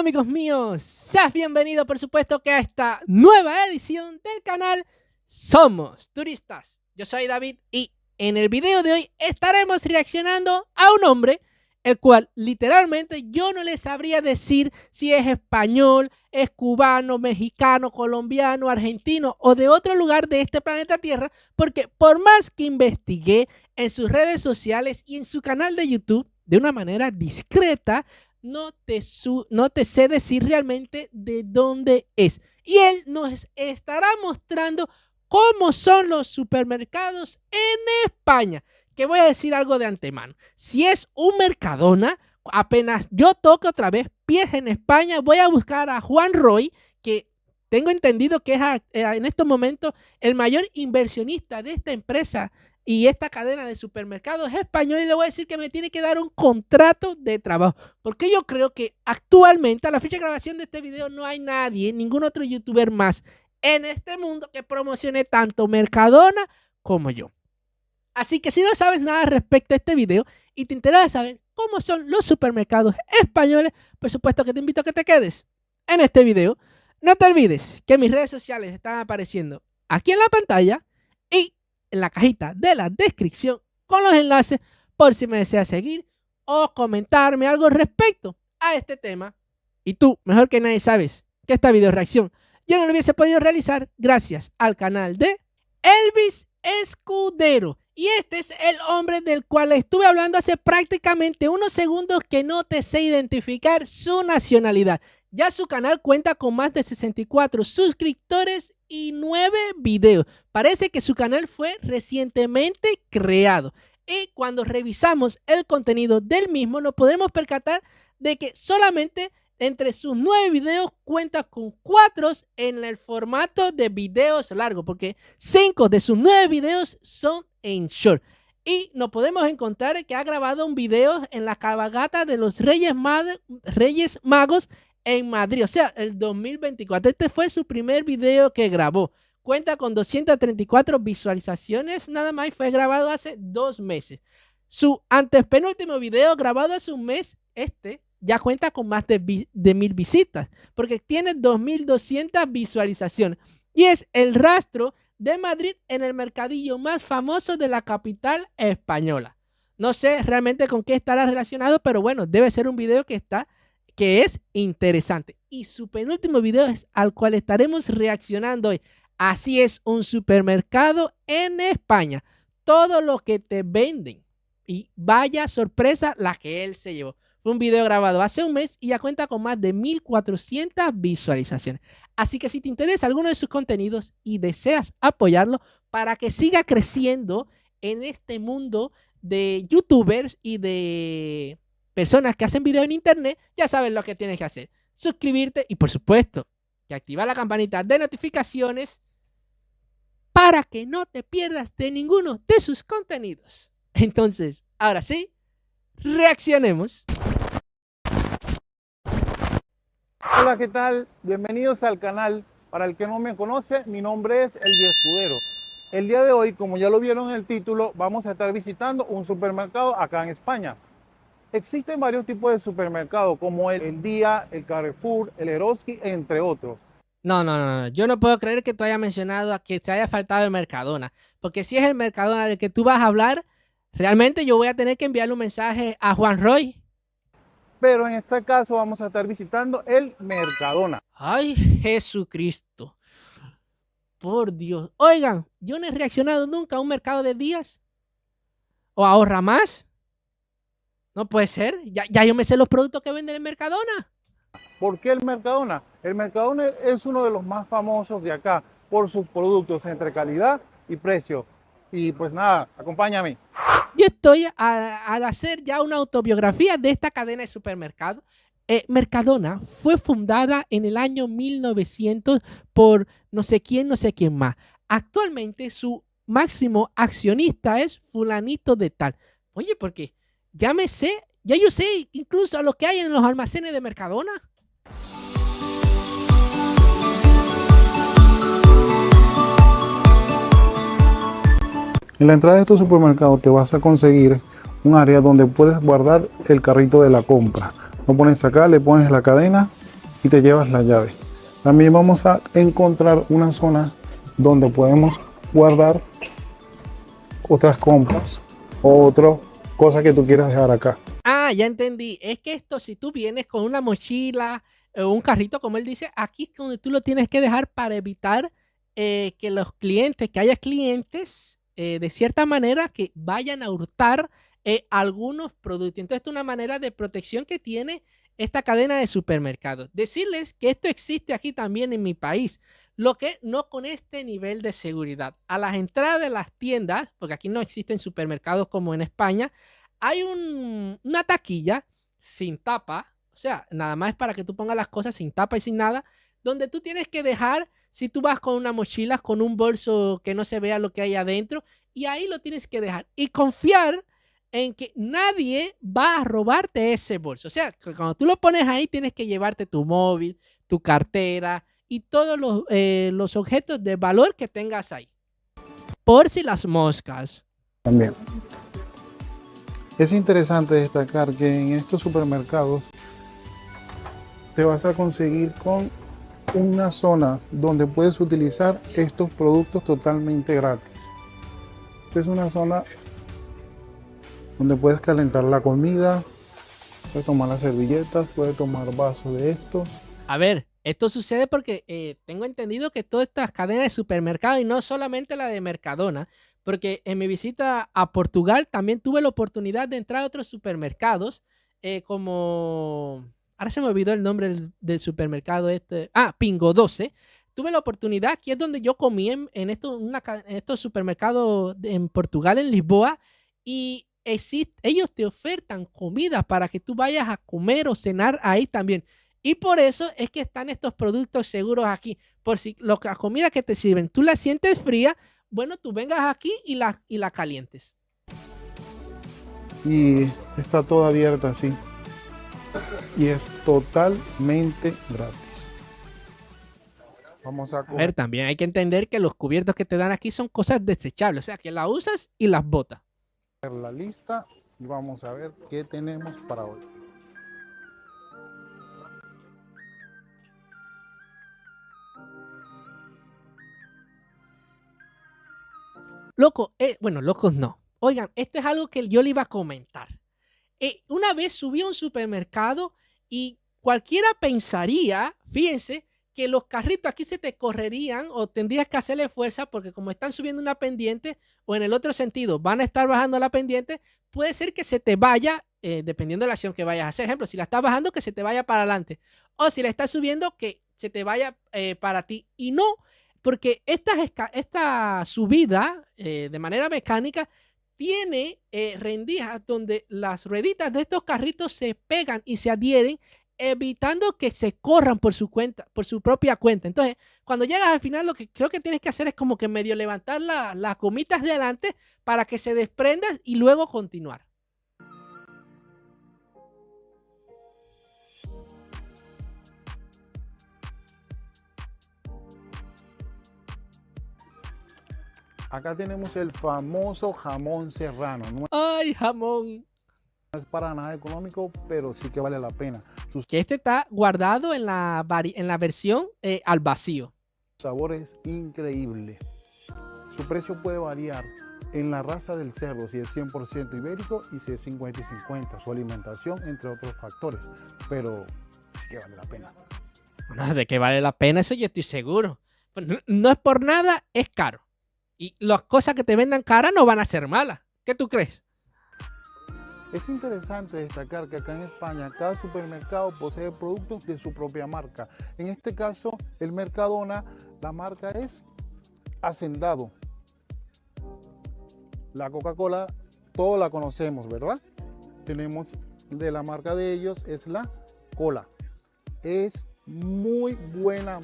amigos míos, seas bienvenido por supuesto que a esta nueva edición del canal Somos Turistas. Yo soy David y en el video de hoy estaremos reaccionando a un hombre el cual literalmente yo no le sabría decir si es español, es cubano, mexicano, colombiano, argentino o de otro lugar de este planeta Tierra, porque por más que investigué en sus redes sociales y en su canal de YouTube de una manera discreta, no te sé decir realmente de dónde es. Y él nos estará mostrando cómo son los supermercados en España. Que voy a decir algo de antemano. Si es un Mercadona, apenas yo toque otra vez pies en España, voy a buscar a Juan Roy, que tengo entendido que es en estos momentos el mayor inversionista de esta empresa y esta cadena de supermercados español, y le voy a decir que me tiene que dar un contrato de trabajo, porque yo creo que actualmente a la fecha de grabación de este video no hay nadie, ningún otro youtuber más en este mundo que promocione tanto Mercadona como yo. Así que si no sabes nada respecto a este video y te interesa saber cómo son los supermercados españoles, por supuesto que te invito a que te quedes en este video. No te olvides que mis redes sociales están apareciendo aquí en la pantalla y en la cajita de la descripción con los enlaces por si me deseas seguir o comentarme algo respecto a este tema. Y tú, mejor que nadie, sabes que esta video reacción yo no lo hubiese podido realizar gracias al canal de Elvis Escudero. Y este es el hombre del cual estuve hablando hace prácticamente unos segundos, que no te sé identificar su nacionalidad. Ya su canal cuenta con más de 64 suscriptores y 9 videos. Parece que su canal fue recientemente creado. Y cuando revisamos el contenido del mismo, nos podemos percatar de que solamente entre sus 9 videos cuenta con 4 en el formato de videos largos, porque 5 de sus 9 videos son en short. Y nos podemos encontrar que ha grabado un video en la cabalgata de los Reyes Magos en Madrid, o sea, el 2024. Este fue su primer video que grabó. Cuenta con 234 visualizaciones nada más y fue grabado hace 2 meses. Su antepenúltimo video grabado hace un mes, ya cuenta con más de 1000 visitas, porque tiene 2200 visualizaciones. Y es el rastro de Madrid en el mercadillo más famoso de la capital española. No sé realmente con qué estará relacionado, pero bueno, debe ser un video que es interesante. Y su penúltimo video es al cual estaremos reaccionando hoy. Así es, un supermercado en España. Todo lo que te venden. Y vaya sorpresa la que él se llevó. Fue un video grabado hace un mes y ya cuenta con más de 1400 visualizaciones. Así que si te interesa alguno de sus contenidos y deseas apoyarlo para que siga creciendo en este mundo de youtubers y de personas que hacen video en internet, ya sabes lo que tienes que hacer. Suscribirte y por supuesto que activar la campanita de notificaciones para que no te pierdas de ninguno de sus contenidos. Entonces, ahora sí, reaccionemos. Hola, ¿qué tal? Bienvenidos al canal. Para el que no me conoce, mi nombre es Elvis Escudero. El día de hoy, como ya lo vieron en el título, vamos a estar visitando un supermercado acá en España. Existen varios tipos de supermercados, como el Día, el Carrefour, el Eroski, entre otros. No. Yo no puedo creer que tú hayas mencionado a que te haya faltado el Mercadona. Porque si es el Mercadona del que tú vas a hablar, realmente yo voy a tener que enviarle un mensaje a Juan Roy. Pero en este caso vamos a estar visitando el Mercadona. Ay, Jesucristo. Por Dios. Oigan, yo no he reaccionado nunca a un mercado de días. ¿O ahorra más? No puede ser. Ya yo me sé los productos que venden en Mercadona. ¿Por qué el Mercadona? El Mercadona es uno de los más famosos de acá por sus productos entre calidad y precio. Y pues nada, acompáñame. Yo estoy al hacer ya una autobiografía de esta cadena de supermercados. Mercadona fue fundada en el año 1900 por no sé quién más. Actualmente su máximo accionista es fulanito de tal. Oye, ¿por qué? Ya yo sé incluso a lo que hay en los almacenes de Mercadona. En la entrada de tu supermercado te vas a conseguir un área donde puedes guardar el carrito de la compra. Lo pones acá, le pones la cadena y te llevas la llave. También vamos a encontrar una zona donde podemos guardar otras compras o otra cosa que tú quieras dejar acá. Ah, ya entendí. Es que esto, si tú vienes con una mochila o un carrito, como él dice, aquí es donde tú lo tienes que dejar para evitar que haya clientes de cierta manera que vayan a hurtar algunos productos. Entonces, esta es una manera de protección que tiene esta cadena de supermercados. Decirles que esto existe aquí también en mi país, lo que no con este nivel de seguridad. A las entradas de las tiendas, porque aquí no existen supermercados como en España, hay una taquilla sin tapa, o sea, nada más es para que tú pongas las cosas sin tapa y sin nada, donde tú tienes que dejar, si tú vas con una mochila, con un bolso que no se vea lo que hay adentro, y ahí lo tienes que dejar y confiar en que nadie va a robarte ese bolso. O sea, que cuando tú lo pones ahí, tienes que llevarte tu móvil, tu cartera y todos los objetos de valor que tengas ahí. Por si las moscas. También es interesante destacar que en estos supermercados te vas a conseguir con una zona donde puedes utilizar estos productos totalmente gratis. Esta es una zona donde puedes calentar la comida, puedes tomar las servilletas, puedes tomar vasos de estos. A ver, esto sucede porque tengo entendido que todas estas cadenas de supermercados, y no solamente la de Mercadona, porque en mi visita a Portugal también tuve la oportunidad de entrar a otros supermercados, como... Ahora se me olvidó el nombre del supermercado este. Ah, Pingo 12. Tuve la oportunidad, aquí es donde yo comí en estos supermercados en Portugal, en Lisboa, y ellos te ofertan comida para que tú vayas a comer o cenar ahí también. Y por eso es que están estos productos seguros aquí. Por si la comida que te sirven, tú la sientes fría, bueno, tú vengas aquí y la calientes. Y está toda abierta así. Y es totalmente gratis. Vamos a ver, también hay que entender que los cubiertos que te dan aquí son cosas desechables. O sea, que las usas y las botas. La lista y vamos a ver qué tenemos para hoy. Loco, bueno, locos no. Oigan, esto es algo que yo le iba a comentar. Una vez subí a un supermercado y cualquiera pensaría, fíjense, que los carritos aquí se te correrían o tendrías que hacerle fuerza porque como están subiendo una pendiente o en el otro sentido van a estar bajando la pendiente, puede ser que se te vaya, dependiendo de la acción que vayas a hacer. Ejemplo, si la estás bajando, que se te vaya para adelante. O si la estás subiendo, que se te vaya para ti. Y no, porque esta subida de manera mecánica tiene rendijas donde las rueditas de estos carritos se pegan y se adhieren, evitando que se corran por su cuenta, por su propia cuenta. Entonces, cuando llegas al final, lo que creo que tienes que hacer es como que medio levantar las gomitas de adelante para que se desprendan y luego continuar. Acá tenemos el famoso jamón serrano. No ¡Ay, jamón! es para nada económico, pero sí que vale la pena. Que este está guardado en la versión al vacío. Su sabor es increíble. Su precio puede variar en la raza del cerdo, si es 100% ibérico y si es 50 y 50. Su alimentación, entre otros factores. Pero sí que vale la pena. Bueno, de que vale la pena, eso yo estoy seguro. No es por nada, es caro. Y las cosas que te vendan caras no van a ser malas. ¿Qué tú crees? Es interesante destacar que acá en España cada supermercado posee productos de su propia marca. En este caso, el Mercadona, la marca es Hacendado. La Coca-Cola, todos la conocemos, ¿verdad? Tenemos de la marca de ellos, es la Cola. Es muy buena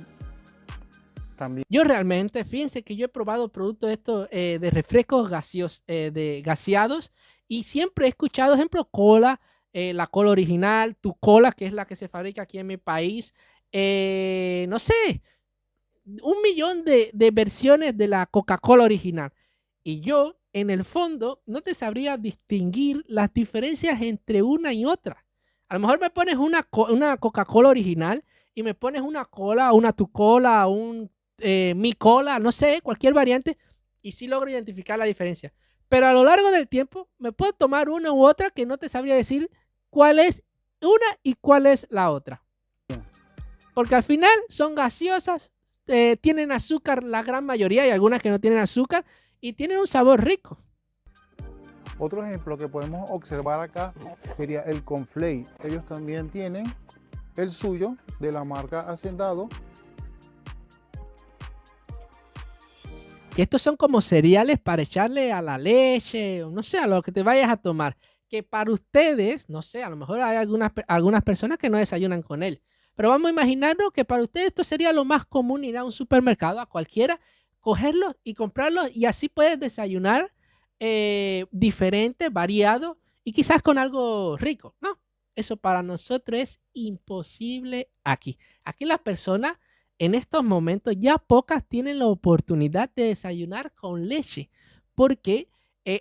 también. Yo realmente, fíjense que yo he probado productos estos de refrescos gaseados y siempre he escuchado, ejemplo, cola, la cola original, tu cola, que es la que se fabrica aquí en mi país, no sé, 1.000.000 de versiones de la Coca-Cola original. Y yo, en el fondo, no te sabría distinguir las diferencias entre una y otra. A lo mejor me pones una Coca-Cola original y me pones una cola, una tu cola, mi cola, no sé, cualquier variante, y sí logro identificar la diferencia. Pero a lo largo del tiempo me puedo tomar una u otra que no te sabría decir cuál es una y cuál es la otra. Porque al final son gaseosas, tienen azúcar la gran mayoría, y algunas que no tienen azúcar, y tienen un sabor rico. Otro ejemplo que podemos observar acá sería el Conflay. Ellos también tienen el suyo de la marca Hacendado. Que estos son como cereales para echarle a la leche, o no sé, a lo que te vayas a tomar. Que para ustedes, no sé, a lo mejor hay algunas personas que no desayunan con él. Pero vamos a imaginarnos que para ustedes esto sería lo más común: ir a un supermercado, a cualquiera, cogerlos y comprarlos, y así puedes desayunar diferente, variado y quizás con algo rico, ¿no? Eso para nosotros es imposible aquí. Aquí las personas en estos momentos ya pocas tienen la oportunidad de desayunar con leche, porque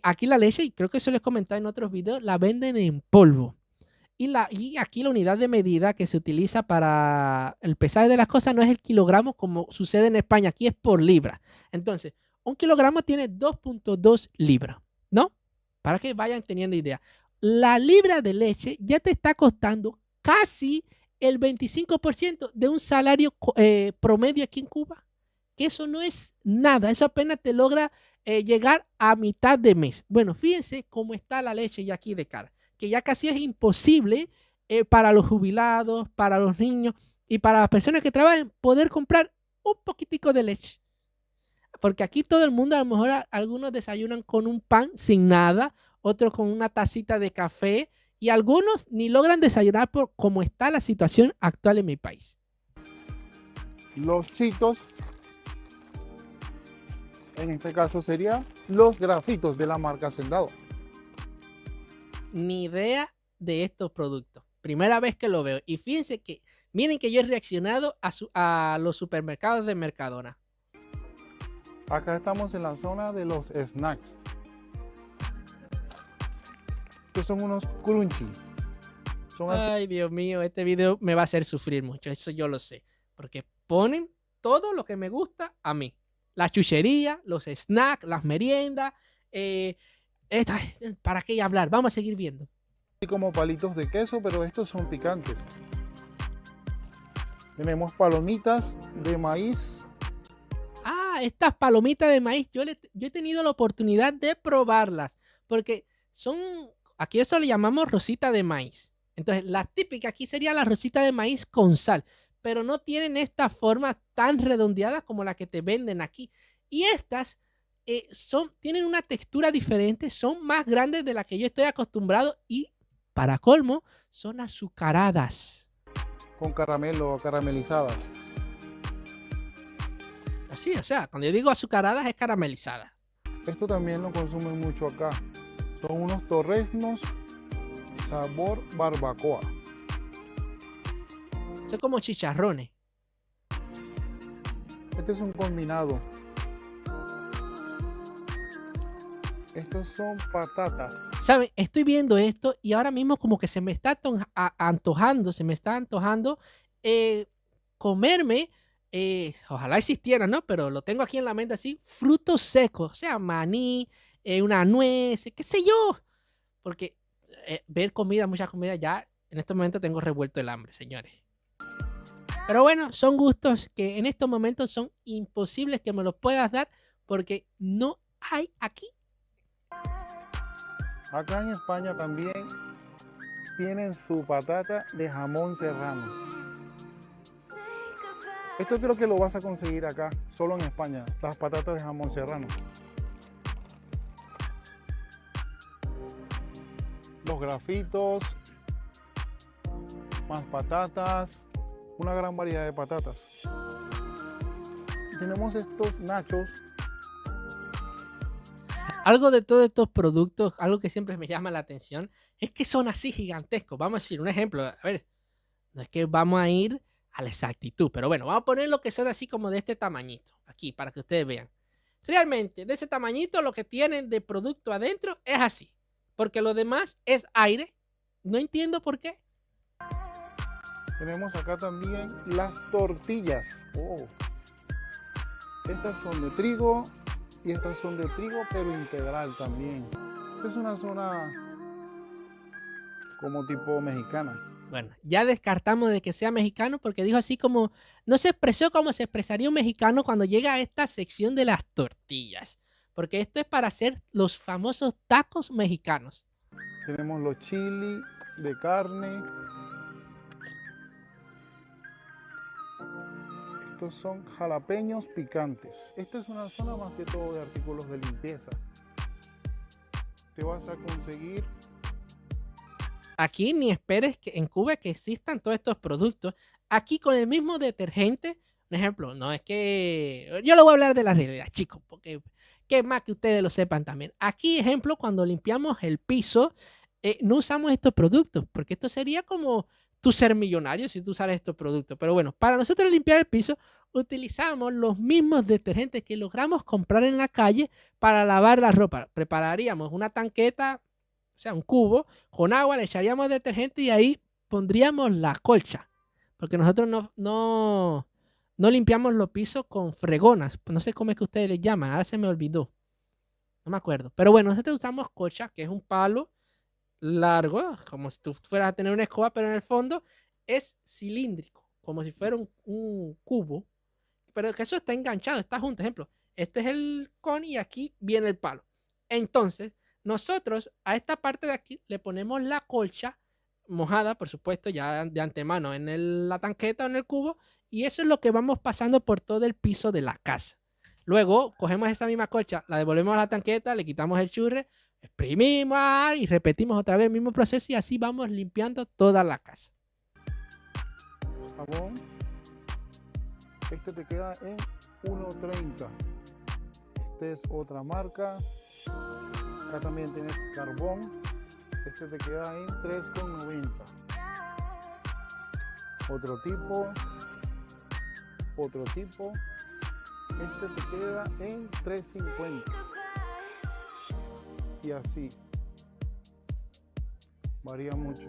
aquí la leche, y creo que eso les comentaba en otros videos, la venden en polvo. Y aquí la unidad de medida que se utiliza para el pesaje de las cosas no es el kilogramo como sucede en España, aquí es por libra. Entonces, un kilogramo tiene 2.2 libras, ¿no? Para que vayan teniendo idea. La libra de leche ya te está costando casi el 25% de un salario promedio aquí en Cuba. Que eso no es nada, eso apenas te logra llegar a mitad de mes. Bueno, fíjense cómo está la leche ya aquí de cara, que ya casi es imposible para los jubilados, para los niños y para las personas que trabajan poder comprar un poquitico de leche. Porque aquí todo el mundo, a lo mejor algunos desayunan con un pan sin nada, otros con una tacita de café, y algunos ni logran desayunar por cómo está la situación actual en mi país. Los Cheetos, en este caso serían los grafitos de la marca Hacendado. Ni idea de estos productos. Primera vez que lo veo. Y fíjense que, miren que yo he reaccionado a los supermercados de Mercadona. Acá estamos en la zona de los snacks. Estos son unos crunchy. Son así. Ay, Dios mío, este video me va a hacer sufrir mucho. Eso yo lo sé. Porque ponen todo lo que me gusta a mí. La chuchería, los snacks, las meriendas. ¿Para qué hablar? Vamos a seguir viendo. Como palitos de queso, pero estos son picantes. Tenemos palomitas de maíz. Ah, estas palomitas de maíz, yo he tenido la oportunidad de probarlas, porque son, aquí eso le llamamos rosita de maíz. Entonces, la típica aquí sería la rosita de maíz con sal, pero no tienen esta forma tan redondeada como la que te venden aquí. Y estas tienen una textura diferente, son más grandes de la que yo estoy acostumbrado, y para colmo, son azucaradas. Con caramelo o caramelizadas. Así, o sea, cuando yo digo azucaradas es caramelizada. Esto también lo consumen mucho acá. Son unos torreznos sabor barbacoa. Son como chicharrones. Este es un combinado. Estos son patatas. ¿Saben? Estoy viendo esto y ahora mismo como que se me está antojando comerme, ojalá existiera, ¿no? Pero lo tengo aquí en la mente así, frutos secos, o sea, maní, una nuez, qué sé yo. Porque ver comida, mucha comida, ya en este momento tengo revuelto el hambre, señores. Pero bueno, son gustos que en estos momentos son imposibles que me los puedas dar porque no hay aquí. Acá en España también tienen su patata de jamón serrano. Esto creo que lo vas a conseguir acá, solo en España, las patatas de jamón serrano. Los grafitos, más patatas, una gran variedad de patatas. Tenemos estos nachos. Algo de todos estos productos, algo que siempre me llama la atención, es que son así gigantescos. Vamos a decir un ejemplo. A ver, no es que vamos a ir a la exactitud, pero bueno, vamos a poner lo que son así como de este tamañito, aquí, para que ustedes vean. Realmente, de ese tamañito, lo que tienen de producto adentro es así, porque lo demás es aire. No entiendo por qué. Tenemos acá también las tortillas. Oh. Estas son de trigo y estas son de trigo pero integral también. Esta es una zona como tipo mexicana. Bueno, ya descartamos de que sea mexicano porque dijo así como, no se expresó como se expresaría un mexicano cuando llega a esta sección de las tortillas. Porque esto es para hacer los famosos tacos mexicanos. Tenemos los chili de carne. Estos son jalapeños picantes. Esta es una zona más que todo de artículos de limpieza. Te vas a conseguir. Aquí ni esperes que en Cuba que existan todos estos productos. Aquí con el mismo detergente, por ejemplo, no es que yo le voy a hablar de la realidad, chicos, porque que más que ustedes lo sepan también. Aquí, ejemplo, cuando limpiamos el piso, no usamos estos productos, porque esto sería como tú ser millonario si tú usaras estos productos. Pero bueno, para nosotros limpiar el piso, utilizamos los mismos detergentes que logramos comprar en la calle para lavar la ropa. Prepararíamos una tanqueta, o sea, un cubo, con agua, le echaríamos detergente y ahí pondríamos la colcha. Porque nosotros no limpiamos los pisos con fregonas. No sé cómo es que ustedes les llaman, ahora se me olvidó. No me acuerdo. Pero bueno, nosotros usamos colcha, que es un palo largo, como si tú fueras a tener una escoba, pero en el fondo es cilíndrico, como si fuera un cubo. Pero que eso está enganchado, está junto. Ejemplo, este es el con y aquí viene el palo. Entonces, nosotros a esta parte de aquí le ponemos la colcha mojada, por supuesto, ya de antemano en la tanqueta o en el cubo, y eso es lo que vamos pasando por todo el piso de la casa. Luego cogemos esta misma colcha, la devolvemos a la tanqueta, le quitamos el churre, exprimimos y repetimos otra vez el mismo proceso y así vamos limpiando toda la casa. Jabón. Este te queda en 1.30. Esta es otra marca. Acá también tienes carbón. Este te queda en 3.90. Otro tipo. Otro tipo. Este te queda en 3.50. Y así. Varía mucho.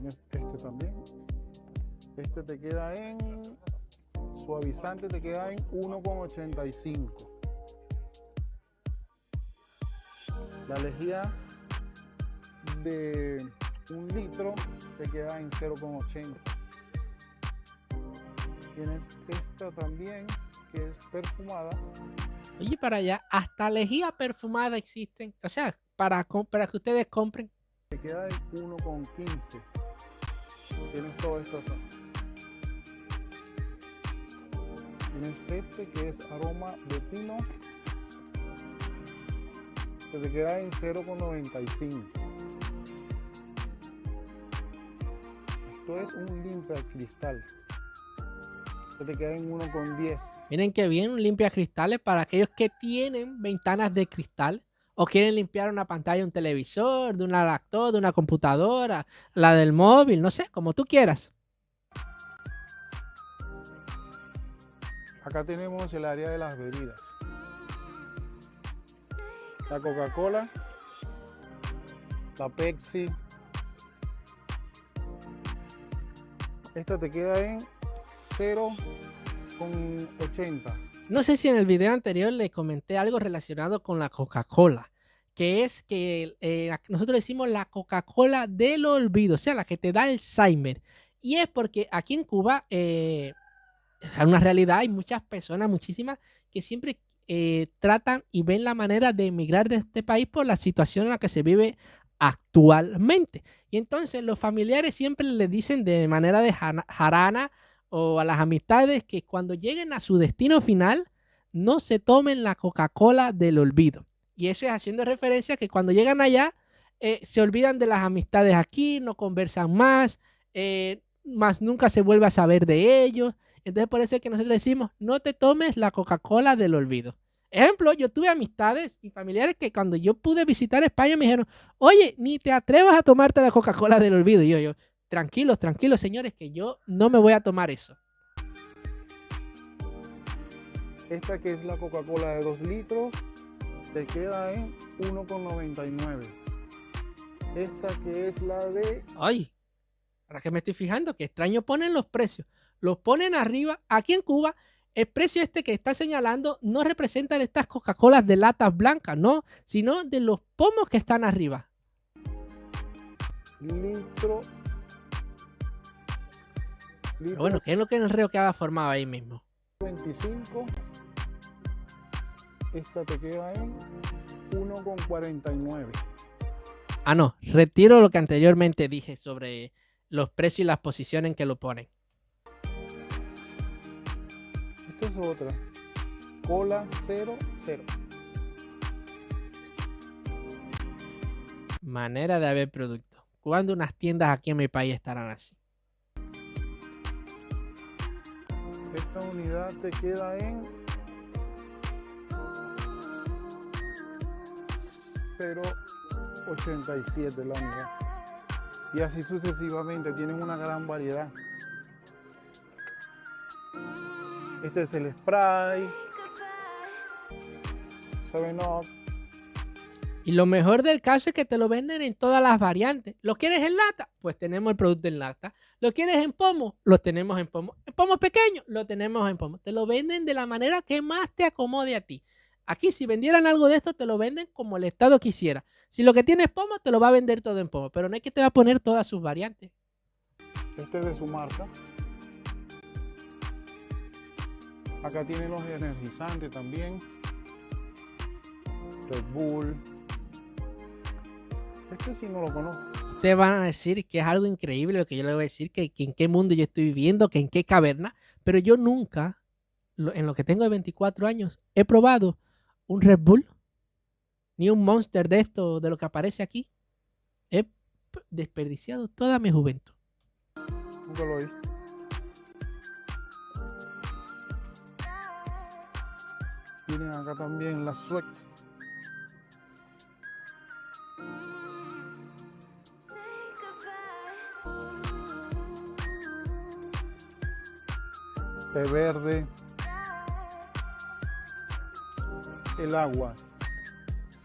Este también. Este te queda en suavizante, te queda en 1.85. La lejía de 1 litro te queda en 0.80. Tienes esta también que es perfumada. Oye, para allá, hasta lejía perfumada existen. O sea, para que ustedes compren. Te queda en 1.15. Tienes toda esta zona. Tienes este que es aroma de pino, que te queda en 0.95. Esto es un limpia cristal, que te queda en 1.10. Miren qué bien, un limpia cristales para aquellos que tienen ventanas de cristal o quieren limpiar una pantalla de un televisor, de una laptop, de una computadora, la del móvil, no sé, como tú quieras. Acá tenemos el área de las bebidas. La Coca-Cola, la Pepsi. Esta te queda en 0.80. No sé si en el video anterior le comenté algo relacionado con la Coca-Cola, que es que nosotros decimos la Coca-Cola del olvido, o sea, la que te da Alzheimer. Y es porque aquí en Cuba es una realidad, hay muchas personas, muchísimas, que siempre tratan y ven la manera de emigrar de este país por la situación en la que se vive actualmente. Y entonces los familiares siempre le dicen de manera de jarana o a las amistades que cuando lleguen a su destino final no se tomen la Coca-Cola del olvido. Y eso es haciendo referencia a que cuando llegan allá se olvidan de las amistades aquí, no conversan más, más nunca se vuelve a saber de ellos. Entonces por eso es que nosotros decimos, no te tomes la Coca-Cola del olvido. Ejemplo, yo tuve amistades y familiares que cuando yo pude visitar España me dijeron, oye, ni te atrevas a tomarte la Coca-Cola del olvido. Y yo, tranquilos, tranquilos, señores, que yo no me voy a tomar eso. Esta que es la Coca-Cola de 2 litros, te queda en 1.99. Esta que es la de... Ay, ahora que me estoy fijando, que extraño ponen los precios. Los ponen arriba. Aquí en Cuba, el precio este que está señalando no representa de estas Coca-Colas de latas blancas, no, sino de los pomos que están arriba. Litro. Pero bueno, ¿qué es lo que en el reo que haga formado ahí mismo? 25. Esta te queda en 1,49. Ah, no, retiro lo que anteriormente dije sobre los precios y las posiciones en que lo ponen. Esta es otra. Cola 00. Manera de haber producto. ¿Cuándo unas tiendas aquí en mi país estarán así? Esta unidad te queda en 0,87 la unidad. Y así sucesivamente, tienen una gran variedad. Este es el spray, 7up. Y lo mejor del caso es que te lo venden en todas las variantes. ¿Lo quieres en lata? Pues tenemos el producto en lata. ¿Lo quieres en pomo? Lo tenemos en pomo. ¿En pomo pequeño? Lo tenemos en pomo. Te lo venden de la manera que más te acomode a ti. Aquí si vendieran algo de esto te lo venden como el Estado quisiera. Si lo que tienes pomo te lo va a vender todo en pomo. Pero no es que te va a poner todas sus variantes. Este es de su marca. Acá tiene los energizantes también. Red Bull. Este sí no lo conozco. Ustedes van a decir que es algo increíble lo que yo les voy a decir, que en qué mundo yo estoy viviendo, que en qué caverna, pero yo nunca, en lo que tengo de 24 años, he probado un Red Bull, ni un Monster de esto, de lo que aparece aquí. He desperdiciado toda mi juventud. Nunca lo he visto. Tienen acá también las Sweat. Té verde. El agua.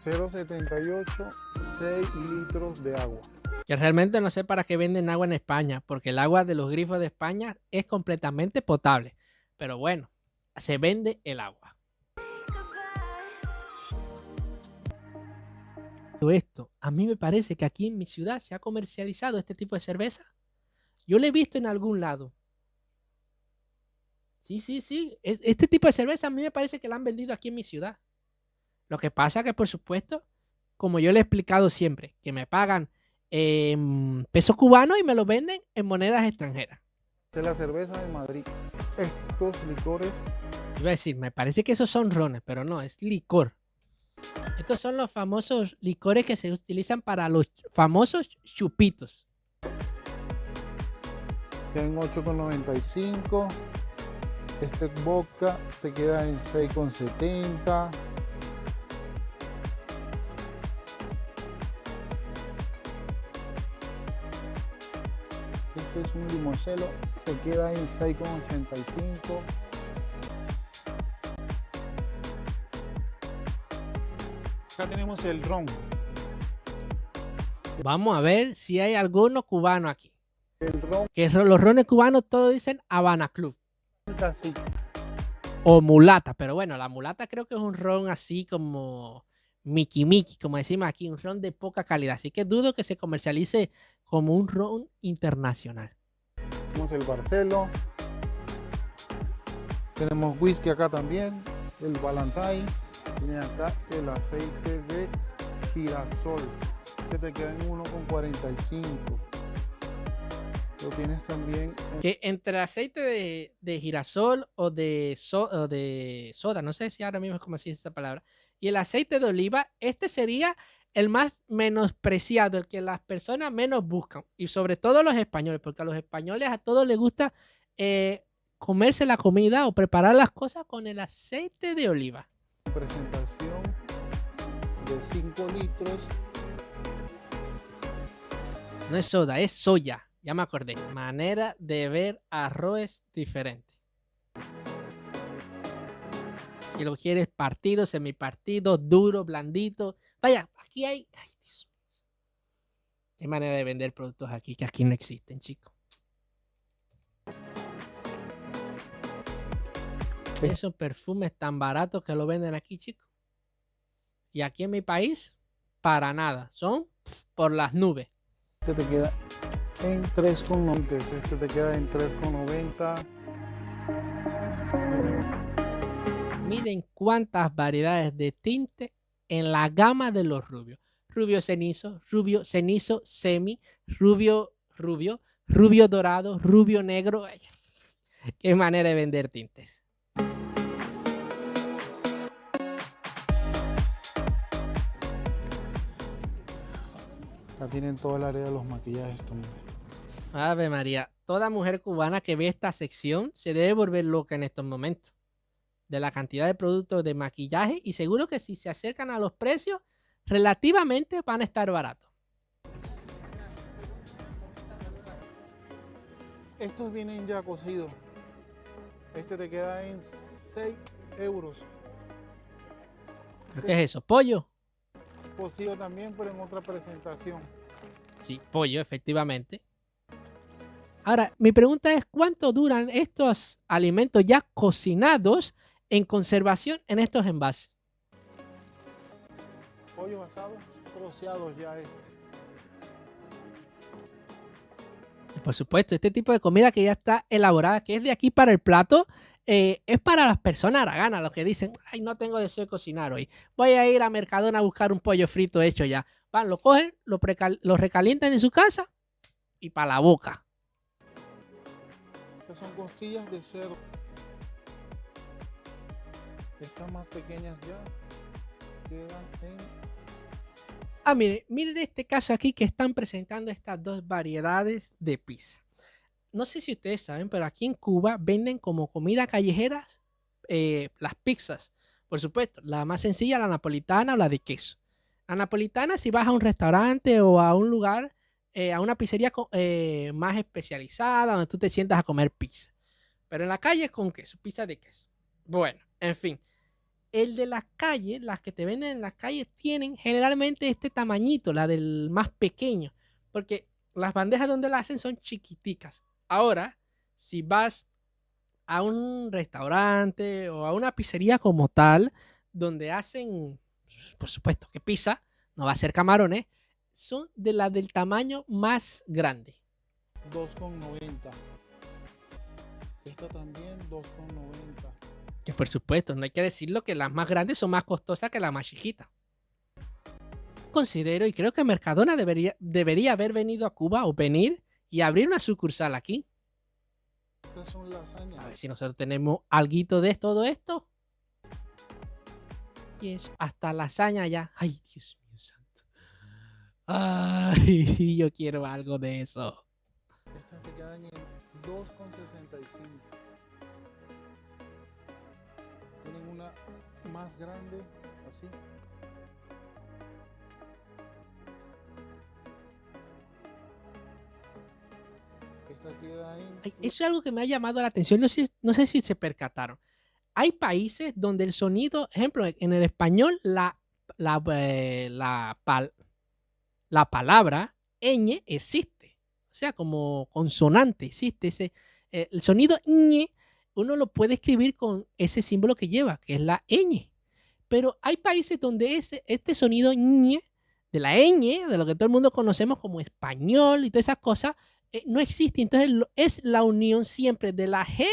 0,78, 6 litros de agua. Que realmente no sé para qué venden agua en España, porque el agua de los grifos de España es completamente potable. Pero bueno, se vende el agua. Esto, a mí me parece que aquí en mi ciudad se ha comercializado este tipo de cerveza. Yo lo he visto en algún lado. Sí. Este tipo de cerveza a mí me parece que la han vendido aquí en mi ciudad. Lo que pasa que, por supuesto, como yo le he explicado siempre, que me pagan en pesos cubanos y me lo venden en monedas extranjeras. Esta es la cerveza de Madrid. Estos licores. Iba a decir, me parece que esos son rones, pero no, es licor. Estos son los famosos licores que se utilizan para los famosos chupitos. En 8,95. Este vodka te queda en 6,70. Este es un limoncelo, te queda en 6,85. Acá tenemos el ron. Vamos a ver si hay alguno cubano aquí. El ron Que los rones cubanos todos dicen Habana Club casi. o mulata, pero bueno, la mulata creo que es un ron así como Miki, como decimos aquí, un ron de poca calidad. Así que dudo que se comercialice como un ron internacional. Tenemos el Barcelo. Tenemos whisky acá también. El Valentine. Tiene acá el aceite de girasol. Este te queda en 1,45. Lo tienes también en... Que entre aceite de girasol o de soda, no sé si ahora mismo es como se dice esa palabra, y el aceite de oliva, este sería el más menospreciado, el que las personas menos buscan, y sobre todo los españoles, porque a los españoles a todos les gusta comerse la comida o preparar las cosas con el aceite de oliva. Presentación de 5 litros. No es soda, es soya. Ya me acordé. Manera de ver arroz diferente. Si lo quieres partido, semipartido, duro, blandito. Vaya, aquí hay... Ay, Dios mío. Hay manera de vender productos aquí que aquí no existen, chicos. Esos perfumes tan baratos que lo venden aquí, chicos. Y aquí en mi país, para nada. Son por las nubes. Este te queda en 3,90. Este te queda en 3,90. Miren cuántas variedades de tinte en la gama de los rubios. Rubio cenizo, semi, rubio dorado, rubio negro. Ay, qué manera de vender tintes. Acá tienen toda el área de los maquillajes también. Ave María, toda mujer cubana que ve esta sección se debe volver loca en estos momentos de la cantidad de productos de maquillaje, y seguro que si se acercan a los precios, relativamente van a estar baratos. Estos vienen ya cocidos. Este te queda en 6 euros. ¿Qué es eso? ¿Pollo? Cocido también, pero en otra presentación. Sí, pollo, efectivamente. Ahora, mi pregunta es, ¿cuánto duran estos alimentos ya cocinados en conservación en estos envases? Pollos asados, troceados ya. Por supuesto, este tipo de comida que ya está elaborada, que es de aquí para el plato, es para las personas haraganas, los que dicen, ay, no tengo deseo de cocinar hoy. Voy a ir a Mercadona a buscar un pollo frito hecho ya. Van, lo cogen, lo recalientan en su casa y para la boca. Estas son costillas de cerdo. Estas más pequeñas ya quedan en... Ah, miren este caso aquí que están presentando estas dos variedades de pizza. No sé si ustedes saben, pero aquí en Cuba venden como comida callejera las pizzas. Por supuesto, la más sencilla, la napolitana o la de queso. La napolitana, si vas a un restaurante o a un lugar, a una pizzería más especializada, donde tú te sientas a comer pizza. Pero en la calle es con queso, pizza de queso. Bueno, en fin. El de las calles, las que te venden en las calles, tienen generalmente este tamañito, la del más pequeño, porque las bandejas donde la hacen son chiquiticas. Ahora, si vas a un restaurante o a una pizzería como tal, donde hacen, por supuesto que pizza, no va a ser camarones, son de la del tamaño más grande. 2,90. Esta también 2,90. Que por supuesto, no hay que decirlo que las más grandes son más costosas que las más chiquitas. Considero y creo que Mercadona debería haber venido a Cuba o venir y abrir una sucursal aquí. Estas son lasañas. A ver si nosotros tenemos alguito de todo esto. Y eso, hasta lasaña ya. Ay, Dios mío santo. Ay, yo quiero algo de eso. Estas te quedan en 2,65. Tienen una más grande, así. Esta queda en... Ay, eso es algo que me ha llamado la atención. No sé si se percataron. Hay países donde el sonido, ejemplo, en el español, la palabra ñ existe. O sea, como consonante existe. El sonido ñ, uno lo puede escribir con ese símbolo que lleva, que es la ñ. Pero hay países donde este sonido ñ, de la ñ, de lo que todo el mundo conocemos como español y todas esas cosas, no existe. Entonces es la unión siempre de la G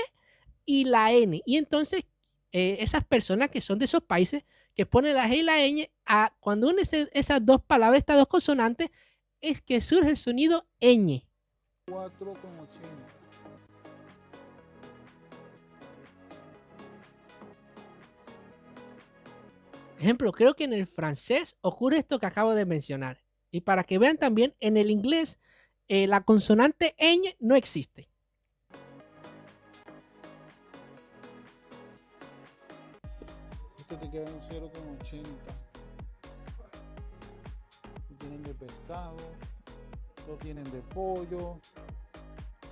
y la N. Y entonces esas personas que son de esos países que ponen la G y la N, cuando unen esas dos palabras, estas dos consonantes, es que surge el sonido ñ. 4,80. Ejemplo, creo que en el francés ocurre esto que acabo de mencionar. Y para que vean también, en el inglés, la consonante ñ no existe. Este te queda en 0,80. Lo tienen de pescado, lo tienen de pollo.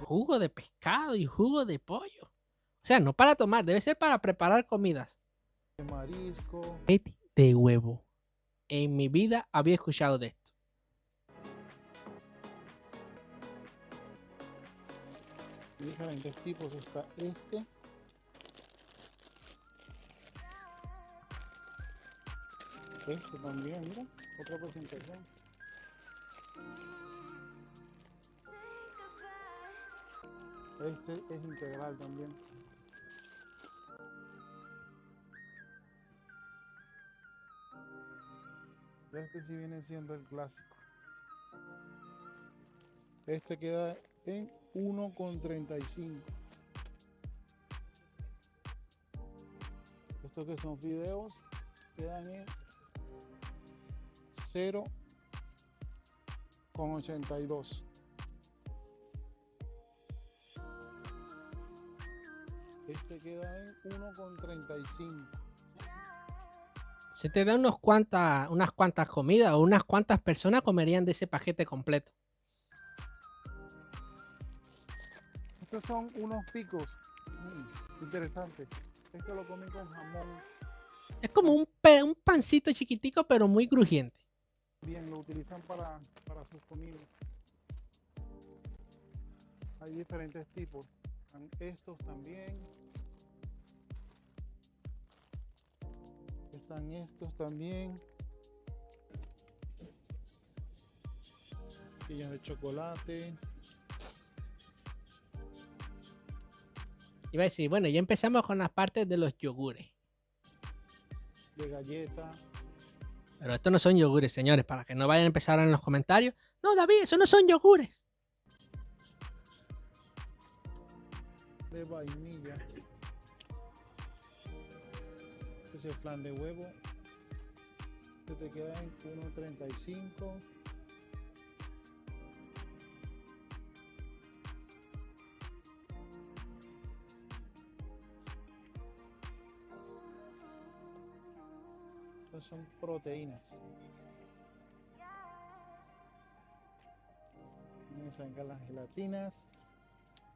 Jugo de pescado y jugo de pollo. O sea, no para tomar, debe ser para preparar comidas. De marisco. De huevo. En mi vida había escuchado de esto. diferentes tipos. Está este también, mira, otra presentación. Este es integral también. Este sí viene siendo el clásico. Este queda en 1,35. Estos que son fideos quedan en 0,82. Este queda en 1,35. Se te da unas cuantas comidas o unas cuantas personas comerían de ese paquete completo. Estos son unos picos interesantes. Esto lo comen con jamón. Es como un pancito chiquitico, pero muy crujiente. Bien, lo utilizan para sus comidas. Hay diferentes tipos. Están estos también. Están estos también. Pillas de chocolate. Iba a decir, bueno, ya empezamos con las partes de los yogures. De galleta. Pero estos no son yogures, señores, para que no vayan a empezar en los comentarios. No, David, eso no son yogures. De vainilla. Este es el flan de huevo. Este te queda en 1,35. Estas son proteínas. Me sacan las gelatinas.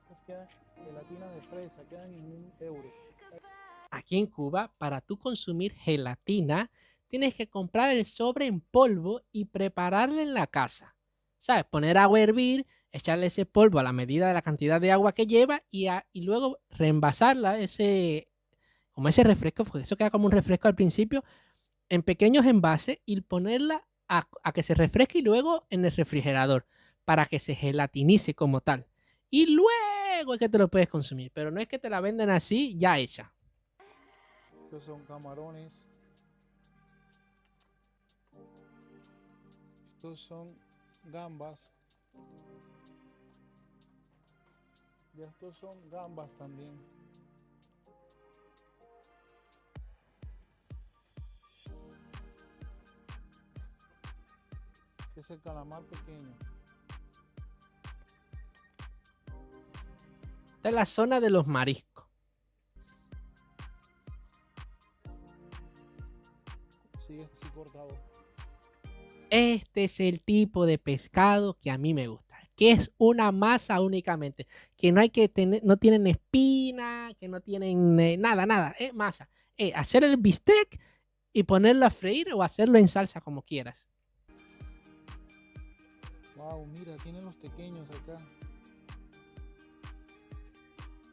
Estas quedan gelatina de fresa, quedan en €1. Aquí en Cuba, para tú consumir gelatina, tienes que comprar el sobre en polvo y prepararla en la casa. ¿Sabes? Poner agua a hervir, echarle ese polvo a la medida de la cantidad de agua que lleva y luego reenvasarla, como ese refresco, porque eso queda como un refresco al principio, en pequeños envases y ponerla a que se refresque y luego en el refrigerador para que se gelatinice como tal. Y luego es que te lo puedes consumir, pero no es que te la venden así ya hecha. Estos son camarones. Estos son gambas. Y estos son gambas también. Este es el calamar pequeño. Esta es la zona de los mariscos. Sigue así cortado. Este es el tipo de pescado que a mí me gusta, que es una masa únicamente, que no tienen espina, que no tienen nada, es masa. Hacer el bistec y ponerlo a freír o hacerlo en salsa como quieras. Wow, mira, tienen los pequeños acá.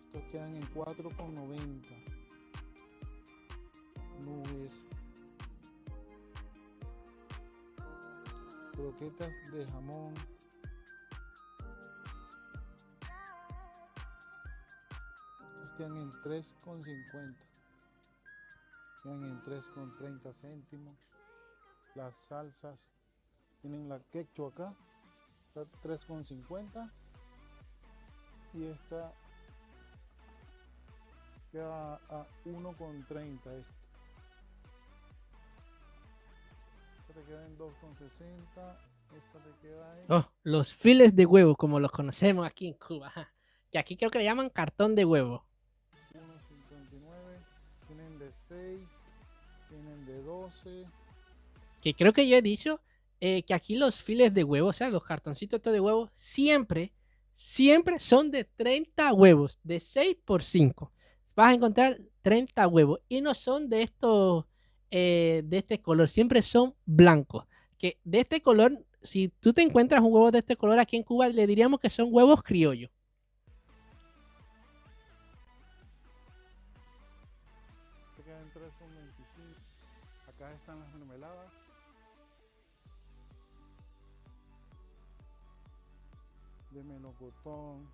Estos quedan en 4,90. Nubes. Croquetas de jamón. Estos quedan en 3,50. Quedan en 3,30 céntimos. Las salsas. Tienen la quechua acá. Está 3,50. Y esta queda a 1,30. Esta te queda en 2,60. Esta te queda en... Oh, los files de huevo, como los conocemos aquí en Cuba. Que aquí creo que le llaman cartón de huevo. 1,59. Tienen de 6. Tienen de 12. Que creo que yo he dicho que aquí los files de huevo, o sea, los cartoncitos estos de huevo, siempre son de 30 huevos, de 6 por 5. Vas a encontrar 30 huevos y no son de estos, de este color, siempre son blancos. Que de este color, si tú te encuentras un huevo de este color aquí en Cuba, le diríamos que son huevos criollos. queda en 3,25. Acá están las mermeladas. De melocotón.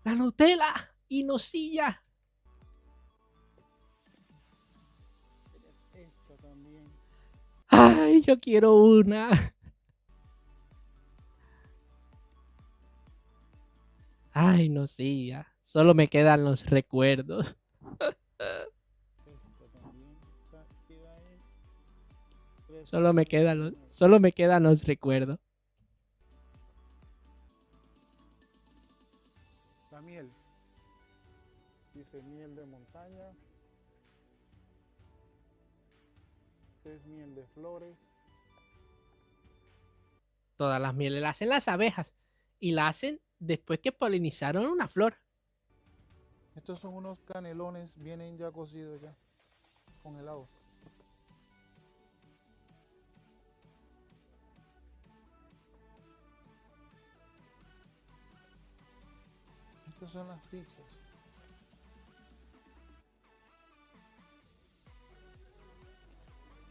La Nutella y nocilla. Esta también. Ay, yo quiero una. Ay, nocilla. Solo me quedan los recuerdos. Esta también. Esta queda en Solo me quedan los recuerdos. La miel. Dice miel de montaña. Este es miel de flores. Todas las mieles las hacen las abejas. Y la hacen después que polinizaron una flor. Estos son unos canelones, vienen ya cocidos ya, congelados. Estas son las pizzas.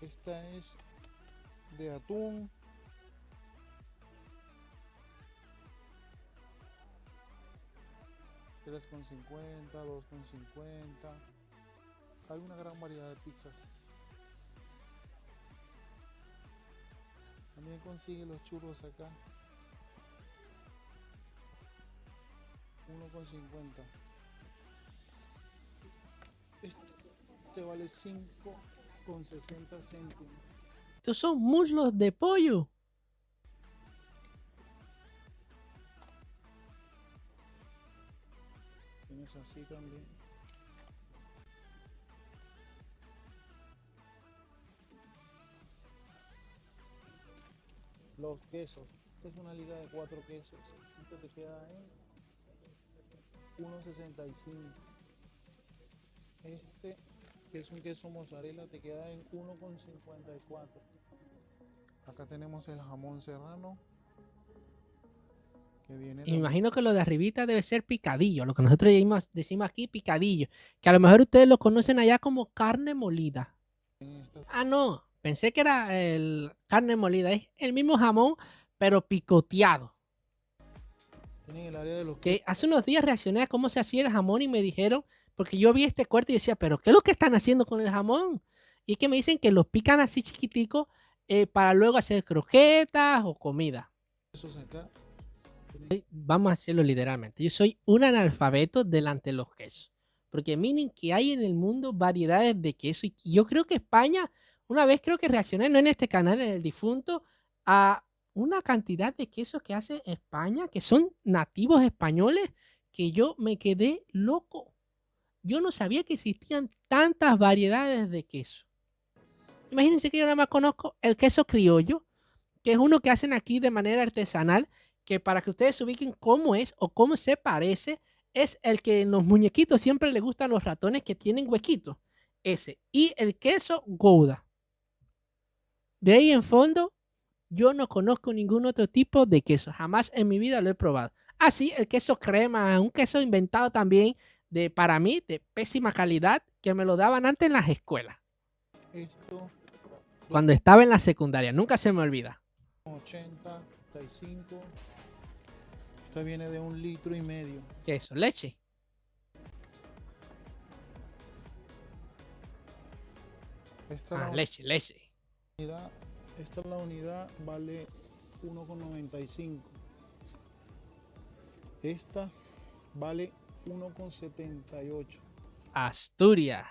Esta es de atún. $3,50, $2,50. Hay una gran variedad de pizzas. También consigue los churros acá. $1,50. Este vale 5,60 céntimos. Estos son muslos de pollo. Tienes así también. Los quesos. Esta es una liga de 4 quesos. Esto te queda en $1,65. Este, que es un queso mozzarella, te queda en $1,54. Acá tenemos el jamón serrano. Que viene Y me imagino que lo de arribita debe ser picadillo. Lo que nosotros decimos aquí, picadillo. Que a lo mejor ustedes lo conocen allá como carne molida. Ah, no. Pensé que era el carne molida. Es el mismo jamón, pero picoteado. Tienen el área de los Que hace unos días reaccioné a cómo se hacía el jamón y me dijeron, porque yo vi este corte y decía, pero ¿qué es lo que están haciendo con el jamón? Y es que me dicen que los pican así chiquitico para luego hacer croquetas o comida. quesos acá. Vamos a hacerlo literalmente. Yo soy un analfabeto delante de los quesos. Porque miren que hay en el mundo variedades de queso. Y yo creo que España, una vez creo que reaccioné, no en este canal, en el difunto, a una cantidad de quesos que hace España, que son nativos españoles, que yo me quedé loco. Yo no sabía que existían tantas variedades de queso. Imagínense que yo nada más conozco el queso criollo, que es uno que hacen aquí de manera artesanal, que para que ustedes se ubiquen cómo es o cómo se parece, es el que en los muñequitos siempre les gustan los ratones que tienen huequitos. Ese. Y el queso Gouda. De ahí en fondo, yo no conozco ningún otro tipo de queso. Jamás en mi vida lo he probado. Así, el queso crema, un queso inventado también para mí, de pésima calidad, que me lo daban antes en las escuelas. Esto, Cuando estaba en la secundaria. Nunca se me olvida. 80, 35. Esta viene de 1,5 litros. Queso, leche. Esta Leche. unidad, esta es la unidad, vale 1,95. Esta vale 1,78. Asturias.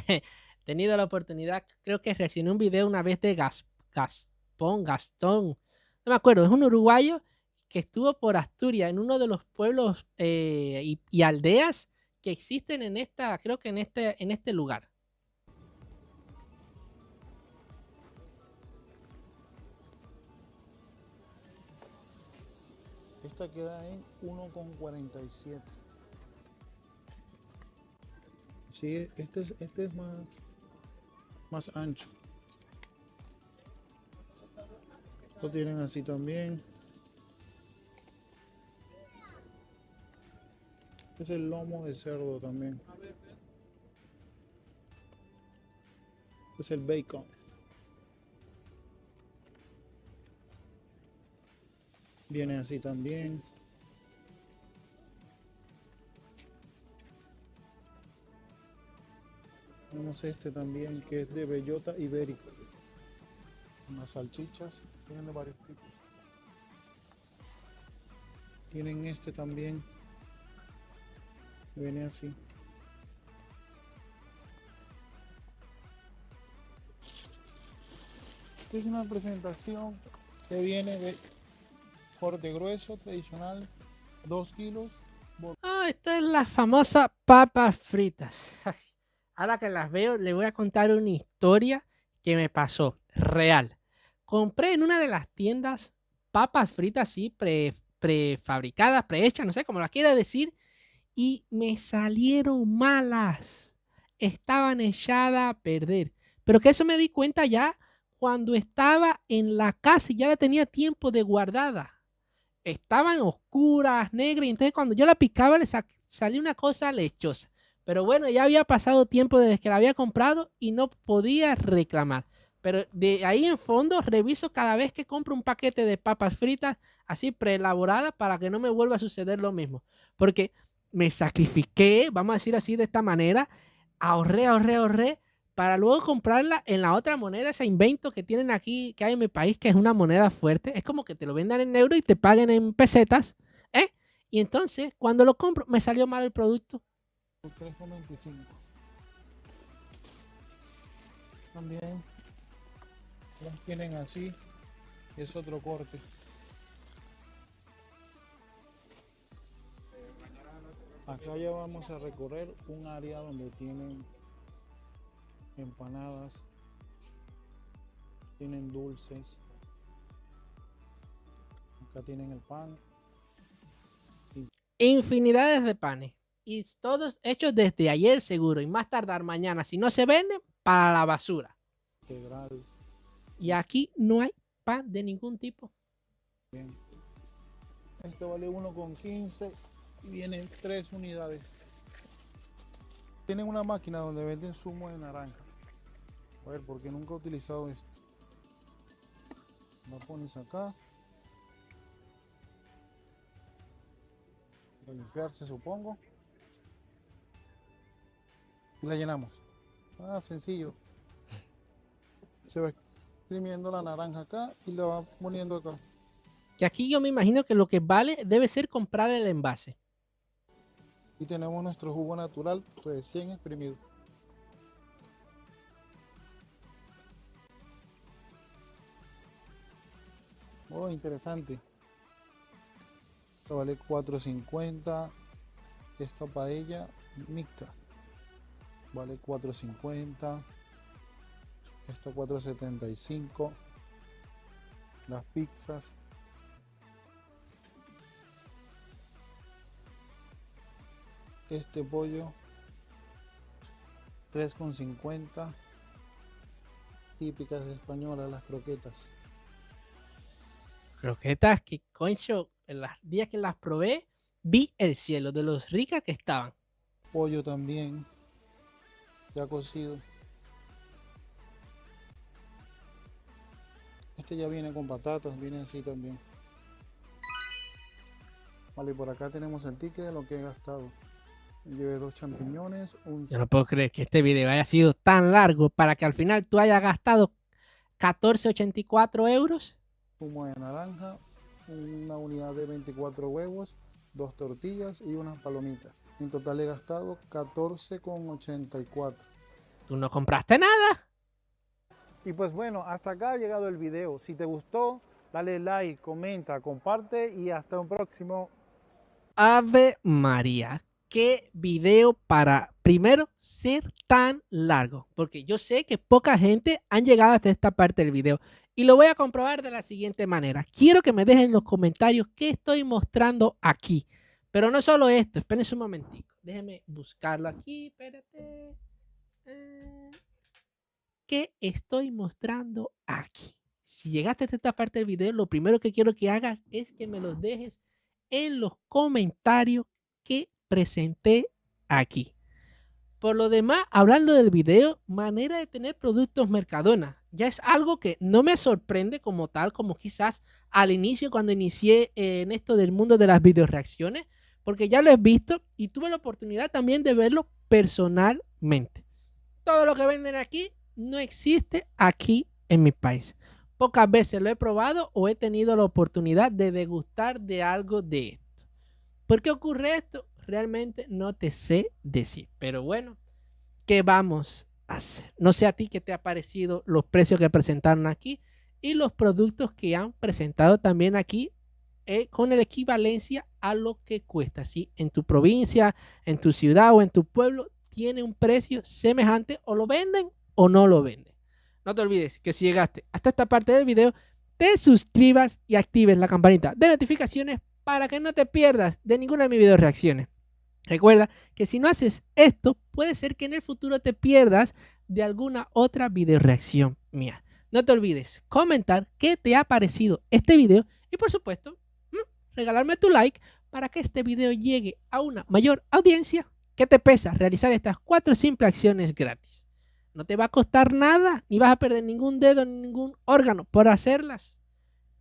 He tenido la oportunidad, creo que reaccioné un video una vez de Gastón. No me acuerdo, es un uruguayo que estuvo por Asturias, en uno de los pueblos y aldeas que existen en esta, creo que en este lugar. Esta queda en 1,47. Sí, este es más ancho. Lo tienen así también. Es el lomo de cerdo también. Es el bacon. Viene así también. Tenemos este también que es de bellota ibérica. Unas salchichas. Tienen de varios tipos. Tienen este también. Viene así. Esta es una presentación que viene de corte grueso, tradicional, 2 kilos. Ah, esto es la famosa papas fritas. Ay, ahora que las veo, le voy a contar una historia que me pasó, real. Compré en una de las tiendas papas fritas, así, prefabricadas, prehechas, no sé cómo las quiera decir, y me salieron malas. Estaban echadas a perder. Pero que eso me di cuenta ya cuando estaba en la casa y ya la tenía tiempo de guardada. Estaban oscuras, negras, y entonces cuando yo la picaba le salía una cosa lechosa. Pero bueno, ya había pasado tiempo desde que la había comprado y no podía reclamar. Pero de ahí en fondo reviso cada vez que compro un paquete de papas fritas así preelaboradas para que no me vuelva a suceder lo mismo. Porque me sacrifiqué, vamos a decir así de esta manera, ahorré para luego comprarla en la otra moneda, ese invento que tienen aquí, que hay en mi país, que es una moneda fuerte. Es como que te lo vendan en euros y te paguen en pesetas, ¿eh? Y entonces, cuando lo compro, me salió mal el producto. 3,25. También los tienen así. Es otro corte. Acá ya vamos a recorrer un área donde tienen empanadas, tienen dulces. Acá tienen el pan Infinidades de panes. Y todos hechos desde ayer seguro. Y más tardar mañana. Si no se venden, para la basura. integral. Y aquí no hay pan de ningún tipo. Bien. Este vale 1,15 y vienen 3 unidades. Tienen una máquina donde venden zumo de naranja. A ver, porque nunca he utilizado esto. Lo pones acá. Para limpiarse, supongo. Y la llenamos. Ah, sencillo. Se va exprimiendo la naranja acá y la va poniendo acá. Que aquí yo me imagino que lo que vale debe ser comprar el envase. Y tenemos nuestro jugo natural recién exprimido. Oh, interesante. Esto vale 4.50. Esta paella mixta vale 4.50. Esto 4.75. Las pizzas. Este pollo 3,50. Típicas españolas, las croquetas. Croquetas que, concho, en los días que las probé, vi el cielo de los ricas que estaban. Pollo también, ya cocido. Este ya viene con patatas, viene así también. Vale, por acá tenemos el ticket de lo que he gastado. Llevé 2 champiñones, un Yo no puedo creer que este video haya sido tan largo para que al final tú hayas gastado 14,84 euros. zumo de naranja, una unidad de 24 huevos, 2 tortillas y unas palomitas. En total he gastado 14,84. Tú no compraste nada. Y pues bueno, hasta acá ha llegado el video. Si te gustó, dale like, comenta, comparte y hasta un próximo. Ave María, qué video para primero ser tan largo, porque yo sé que poca gente han llegado hasta esta parte del video y lo voy a comprobar de la siguiente manera. Quiero que me dejen en los comentarios qué estoy mostrando aquí, pero no solo esto, espérense un momentico, déjenme buscarlo aquí, espérate. ¿Qué estoy mostrando aquí? Si llegaste a esta parte del video, lo primero que quiero que hagas es que me los dejes en los comentarios qué presenté aquí. Por lo demás, hablando del video, manera de tener productos Mercadona. Ya es algo que no me sorprende como tal, como quizás al inicio cuando inicié en esto del mundo de las videoreacciones, porque ya lo he visto y tuve la oportunidad también de verlo personalmente. Todo lo que venden aquí no existe aquí en mi país. Pocas veces lo he probado o he tenido la oportunidad de degustar de algo de esto. ¿Por qué ocurre esto? Realmente no te sé decir, pero bueno, ¿qué vamos a hacer? No sé a ti qué te ha parecido los precios que presentaron aquí y los productos que han presentado también aquí con la equivalencia a lo que cuesta. Si en tu provincia, en tu ciudad o en tu pueblo tiene un precio semejante o lo venden o no lo venden. No te olvides que si llegaste hasta esta parte del video, te suscribas y actives la campanita de notificaciones para que no te pierdas de ninguna de mis video reacciones. Recuerda que si no haces esto, puede ser que en el futuro te pierdas de alguna otra video reacción mía. No te olvides comentar qué te ha parecido este video y por supuesto, regalarme tu like para que este video llegue a una mayor audiencia. ¿Qué te pesa realizar estas 4 simples acciones gratis? No te va a costar nada, ni vas a perder ningún dedo ni ningún órgano por hacerlas.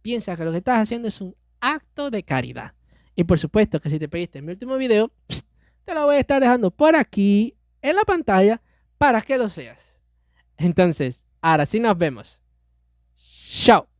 Piensa que lo que estás haciendo es un acto de caridad. Y por supuesto que si te pediste mi último video, te lo voy a estar dejando por aquí en la pantalla para que lo veas. Entonces, ahora sí nos vemos. Chao.